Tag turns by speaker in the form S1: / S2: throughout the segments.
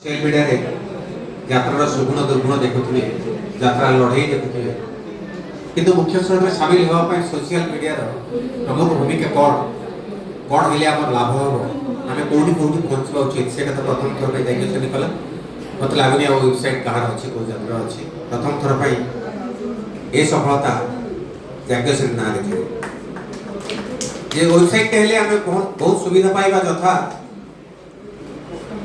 S1: Social media रे यात्रा सुगुण दुर्गुण देखुथिबे यात्रा लड़ाई देखुथिबे किंतु मुख्य स्रोत में शामिल होवा पय सोशल मीडिया रो प्रमुख भूमिका कोन हेले हमर लाभ हो हमें कोठी पहुंचबा उचित सेटा तो प्रथम थर पे देखि छनि कला मत लागुनी आ वेबसाइट कहार अछि को यात्रा अछि प्रथम थर पय ए सफलता जाग्यसन ना देखि जे वेबसाइट हेले हमें बहुत सुविधा पाइबा जथा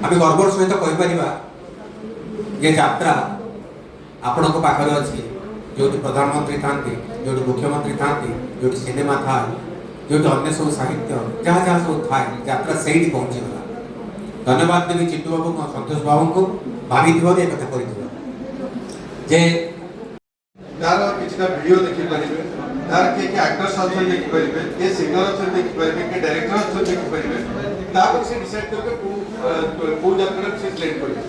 S1: आम गर्वर सहित कहीपर यात्रा आपण पाखे अच्छी जो प्रधानमंत्री था जो मुख्यमंत्री था जो सिनेमा था जो अन्य सब साहित्य जहाँ जहाँ सब था यात्रा से पहुँचीगला। धन्यवाद देवी चिंटू बाबू को संतोष बाबू को भाभी कथा जे
S2: तार किछटा वीडियो देखि परिबे तार के एक्टर्स ऑप्शन देखि परिबे के सिंगर ऑप्शन देखि परिबे के डायरेक्टर ऑप्शन देखि परिबे तापर से डिसाइड करके को यात्रा से सिलेक्ट करिबे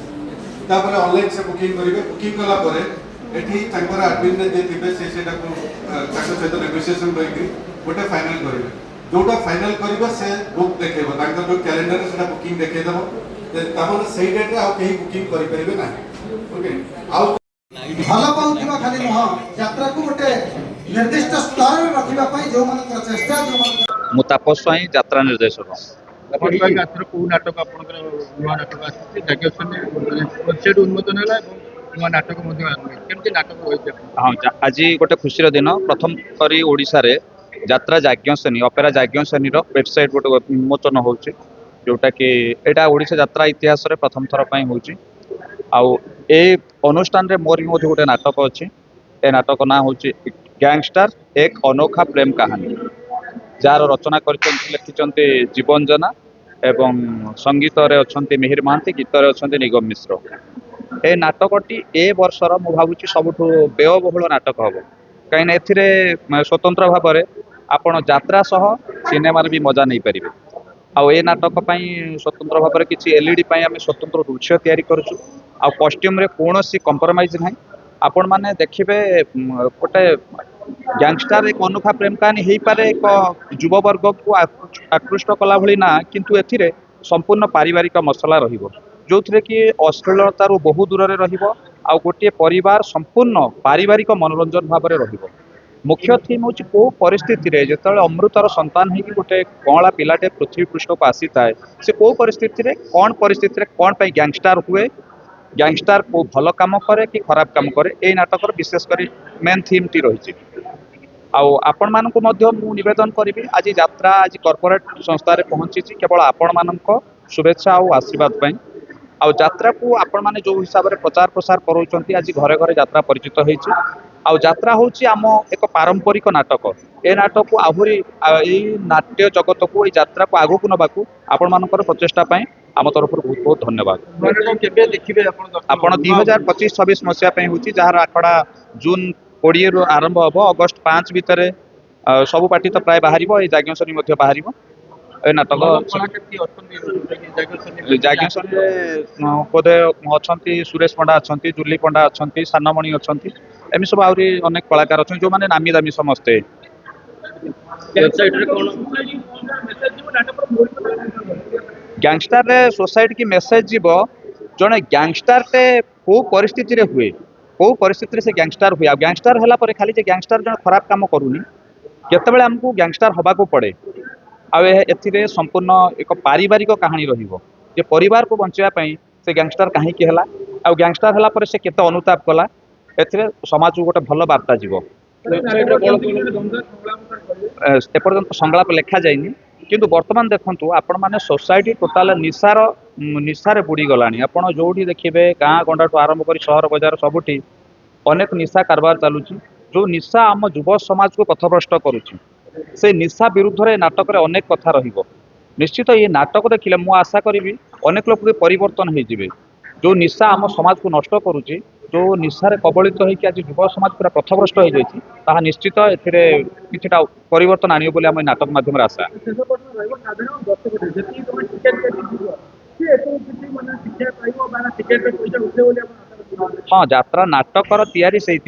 S2: तापर ऑनलाइन से बुकिंग करिबे बुकिंग कला परे एठी तांकर एडमिन ने देथिबे सेटा को ताको सहित नेगोशिएशन करिके गोटे फाइनल करिबे जोटा फाइनल करिबे से बुक देखेबो तांकर जो कैलेंडर सेटा बुकिंग देखे देबो तापर सही डेट रे आ केही बुकिंग करि परिबे ना ओके आ
S3: भल पाउथिबा खाली नह यात्रा को गोटे निर्दिष्ट स्तर में रखिबा पई जो मन चेष्टा जो मन
S4: मुतापस स्वाई यात्रा निर्देशक
S5: आपण पाई आथर को नाटक आपनकर नुवा नाटक आछि जाग्यसन वेबसाइट उन्मोचन होला नुवा नाटक मध्ये आछि केमति नाटक होइछ
S4: हाँ आज गोटे खुशी दिन प्रथम करी ओडिशा रे यात्रा जाग्यसनी ऑपेरा जाग्यसनी रो वेबसाइट गोटे उन्मोचन होउछि जोटा कि एटा ओडिशा यात्रा इतिहास रे प्रथम थर पई होउछि आउ ए अनुष्ठान रे मोर भी गोटे नाटक अच्छी ए नाटक ना हूँ गैंगस्टर एक अनोखा प्रेम कहानी जार रचना लिखिं जीवन जना एवं संगीत रे अच्छे मिहिर महांती गीत रे अच्छे निगम मिश्र ए नाटकटी ए वर्षर मु भावुची सबुठु व्ययबहुल नाटक हम कहीं स्वतंत्र भाव में आपण यात्रा सह सिनेमार भी मजा नहीं पारे आउ ए नाटक स्वतंत्र भाव में किसी एलईडी आम स्वतंत्र दृश्य तैयारी करूँ आ कॉस्ट्यूम रे कौन कंप्रोमाइज ना आपण मैंने देखिए गोटे गैंगस्टर एक अनोखा प्रेम कहानी हो पारे एक युववर्ग को आकृष्ट कला भली ना किंतु एथिरे संपूर्ण पारिवारिक मसला रहिबो जो थे कि अश्लीलतार बहु दूर में रहा गोटे परिवार संपूर्ण पारिवारिक मनोरंजन भाव में रहिबो मुख्य थीम हूँ कौ परिस्थिति रे जिते अमृतर संतान हो गोटे कला पिलाटे पृथ्वी पृष्ठ को आसी थाए से कौ परिस्थिति कौन गैंगस्टर हुए गैंगस्टर को भल काम करे कि खराब काम करे ये नाटक विशेषकर मेन थीम टी रही आपण मानक निवेदन करी आज यात्रा आज कॉर्पोरेट संस्था पहुंची केवल आपण मानक शुभेच्छा और आशीर्वाद पाई आ यात्रा को आपण माने जो हिसाब से प्रचार प्रसार करोचंती आज घरे घरे यात्रा परिचित होईची आ यात्रा होची आम एक पारंपरिक नाटक ए नाटक को आहुरी नाट्य जगत को यात्रा को आगू नबाकू आपण मानकर प्रचेषा पाई आम तरफ बहुत बहुत धन्यवाद आपण 2025-26 मसीहा हूँ जार आखड़ा जून 20 रु आरंभ हम अगस्ट 5 भितर सबू पार्टी तो प्राय बाहर जाग्यसनी बाहर ए नाटक जाग्यसन बोधे अच्छा सुरेश पंडा अच्छा जुली पंडा अच्छा सानमणि अच्छा एम सब आहरी अनेक कलाकार अच्छा जो मैंने नामी दामी समस्ते गैंगस्टर रे सोसाइटी की मेसेज जीव जड़े गैंगस्टर टे कौ परिस्थिति रे हुए कौ परिस्थिति से गैंगस्टर हुए आ गैंगस्टर है खाली जे गैंगस्टर जन खराब काम करूनी केतबेले हमको गैंगस्टर हवा को पड़े ए संपूर्ण एक पारिवारिक कहानी रहिबो जे परिवार को बचाई से गैंगस्टर कहीं है आ गैंगस्टर है से केते अनुताप कला ए समाज को गोटे भल वार्ता जीव एपर्यंत संलाप लिखा जाइनी किंतु वर्तमान देखंतु आपण माने सोसाइटी टोटाल निशारे बुड़ी गलानी आपण जोठी देखिबे गाँ गंडा ठू आरंभ कर शहर बजार सबुठी अनेक निशा कारबार चलुची जो निशा आम युव समाज को पथभ्रष्ट करुची से निशा विरुद्ध रे नाटक रे अनेक कथा रहिबो निश्चित ये नाटक देखिले मु आशा करी अनेक लोक परिवर्तन हो जिवे जो निशा आम समाज को नष्ट करुची जो निशारे कबलित होकर आज युव समाज पूरा पथभ्रष्ट हो जाए निश्चित किछटा परिवर्तन आनियो बोली आम नाटक माध्यम आशा हाँ यात्रा नाटकर तैयारी से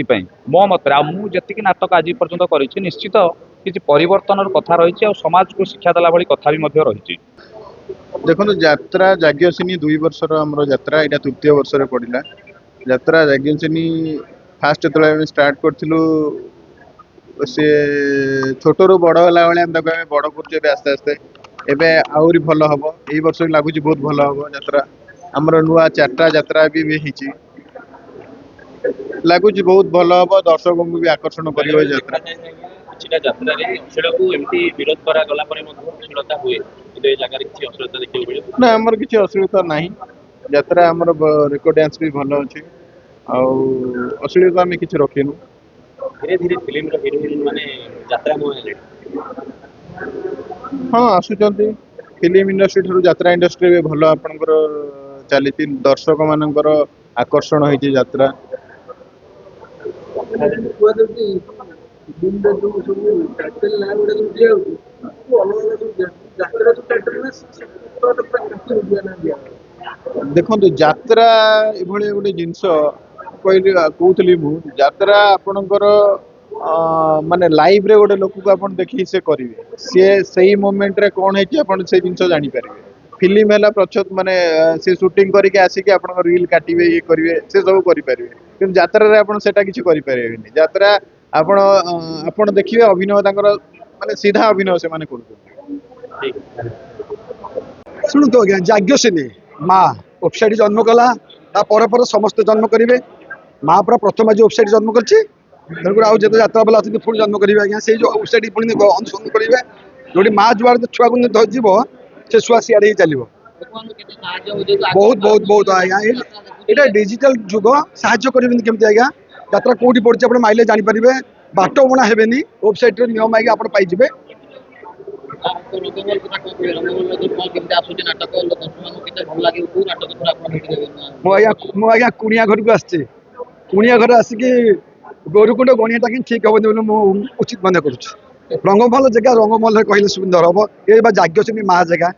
S4: मो मत मुझे नाटक आज पर्यंत कर निश्चित किसी परिवर्तन कथा रही समाज को शिक्षा देला भाई कथा भी रही
S6: ଦେଖନ୍ତୁ ଯାତ୍ରା ଯାଜ୍ଞସେନୀ 2 ବର୍ଷର ଆମର ଯାତ୍ରା ଏଇଟା ତୃତୀୟ ବର୍ଷରେ ପଡ଼ିଲା। ଯାତ୍ରା ଯାଜ୍ଞସେନୀ ଫାଷ୍ଟ ଯେତେବେଳେ ଆମେ ଷ୍ଟାର୍ଟ କରିଥିଲୁ ସେ ଛୋଟରୁ ବଡ଼ ହେଲା ଭଳିଆ ଆମେ ତାକୁ ଆମେ ବଡ଼ କରୁଛୁ ଏବେ ଆସ୍ତେ ଆସ୍ତେ। ଏବେ ଆହୁରି ଭଲ ହବ, ଏଇ ବର୍ଷ ବି ଲାଗୁଛି ବହୁତ ଭଲ ହବ ଯାତ୍ରା। ଆମର ନୂଆ 4ଟା ଯାତ୍ରା ବି ହେଇଛି, ଲାଗୁଛି ବହୁତ ଭଲ ହବ, ଦର୍ଶକଙ୍କୁ ବି ଆକର୍ଷଣ କରିବ ଏ ଯାତ୍ରା।
S7: କିଛିଟା ଯାତ୍ରାରେ ଅଶ୍ଳୀଳକୁ ଏମିତି ବିରୋଧ କରାଗଲା ପରେ ମଧ୍ୟ ଅଶ୍ଳୀଳତା ହୁଏ, କିନ୍ତୁ ଏ ଜାଗାରେ କିଛି ଅଶ୍ଳୀଳତା ଦେଖିବାକୁ ମିଳିବ।
S6: ନା ଆମର କିଛି ଅସୁବିଧା ନାହିଁ, ଯାତ୍ରା ଆମର ରେକର୍ଡ ଡ୍ୟାନ୍ସ ବି ଭଲ ଅଛି, ଆଉ ଅଶ୍ଳୀଳତା ଆମେ କିଛି ରଖିନୁ।
S7: ଧୀରେ ଧୀରେ ଫିଲ୍ମର ହିରୋ ହିରୋଇନ୍ ମାନେ ଯାତ୍ରା ମୁହଁ ହେଲେ
S6: ହଁ ଆସୁଛନ୍ତି, ଫିଲ୍ମ ଇଣ୍ଡଷ୍ଟ୍ରି ଠାରୁ ଯାତ୍ରା ଇଣ୍ଡଷ୍ଟ୍ରି ବି ଭଲ ଆପଣଙ୍କର ଚାଲିଛି, ଦର୍ଶକ ମାନଙ୍କର ଆକର୍ଷଣ ହେଇଛି ଯାତ୍ରା।
S5: କୁହାଯାଉଛି ଫିଲ୍ମରେ ଯୋଉ ସବୁ ଟାଇଟେଲ ନାଁ ଗୁଡା ସବୁ ଦିଆହଉଛି ଅଲଗା ଅଲଗା ସବୁ ଯାତ୍ରା ଯୋଉ ଟାଇଟେଲ ନା
S6: ଦେଖନ୍ତୁ ଯାତ୍ରା ଏଭଳି ଗୋଟେ ଜିନିଷ କହିଲି, କହୁଥିଲି ମୁଁ ଯାତ୍ରା ଆପଣଙ୍କର ମାନେ ଲାଇଭରେ ଗୋଟେ ଲୋକକୁ ଆପଣ ଦେଖିକି ସେ କରିବେ, ସିଏ ସେଇ ମୋମେଣ୍ଟରେ କ'ଣ ହେଇଛି ଆପଣ ସେଇ ଜିନିଷ ଜାଣିପାରିବେ। ଫିଲ୍ମ ହେଲା ପ୍ରଚ୍ଛଦ ମାନେ ସେ ସୁଟିଂ କରିକି ଆସିକି ଆପଣଙ୍କ ରିଲ୍ କାଟିବେ, ଇଏ କରିବେ, ସେ ସବୁ କରିପାରିବେ, କିନ୍ତୁ ଯାତ୍ରାରେ ଆପଣ ସେଟା କିଛି କରିପାରିବେନି। ଯାତ୍ରା ଆପଣ ଆପଣ ଦେଖିବେ ଅଭିନୟ ତାଙ୍କର ମାନେ ସିଧା ଅଭିନୟ ସେମାନେ କରୁଛନ୍ତି।
S3: ଶୁଣନ୍ତୁ ଆଜ୍ଞା, ଯାଜ୍ଞସେନୀ ମା ୱେବସାଇଟ୍ ଜନ୍ମ କଲା, ତା ପରେ ପରେ ସମସ୍ତେ ଜନ୍ମ କରିବେ। ମା ପୁରା ପ୍ରଥମ ଆଜି ୱେବସାଇଟ୍ ଜନ୍ମ କରିଛି, ତେଣୁକରି ଆଉ ଯେତେ ଯାତ୍ରା ବାଲା ଅଛନ୍ତି ପୁଣି ଜନ୍ମ କରିବେ ଆଜ୍ଞା, ସେଇ ଯେଉଁ ୱେବସାଇଟ୍ ପୁଣି ଅନୁସରଣ କରିବେ। ଯୋଉଠି ମା ଯୁଆଡ଼େ ଛୁଆକୁ ଯିବ ସେ ଛୁଆ ସିଆଡ଼େ ହିଁ ଚାଲିବ। ବହୁତ ବହୁତ ବହୁତ ଆଜ୍ଞା, ଏଇଟା ଡିଜିଟାଲ ଯୁଗ, ସାହାଯ୍ୟ କରିବେନି କେମିତି ଆଜ୍ଞା? ଯାତ୍ରା କୋଉଠି ପଡୁଛି ଆପଣ ମାଇଲେ ଜାଣିପାରିବେ, ବାଟ ବଣା ହେବେନି, ୱେବସାଇଟ୍ରେ ନିୟମ ଆଜ୍ଞା ଆପଣ ପାଇଯିବେ। ମୁଁ ଆଜ୍ଞା କୁଣିଆ ଘରକୁ ଆସିଛି, କୁଣିଆ ଘରେ ଆସିକି ଗୋରୁକୁଣ୍ଡ ଗଣିଆଟା ହିଁ ଠିକ ହବନି ବୋଲି ମୁଁ ଉଚିତ ମନେ କରୁଛି। ରଙ୍ଗମହଲ ଜାଗା ରଙ୍ଗମହଲରେ କହିଲେ ସୁନ୍ଦର ହବ, ଏ ବା ଯାଜ୍ଞସେନୀ ମା ଜାଗା।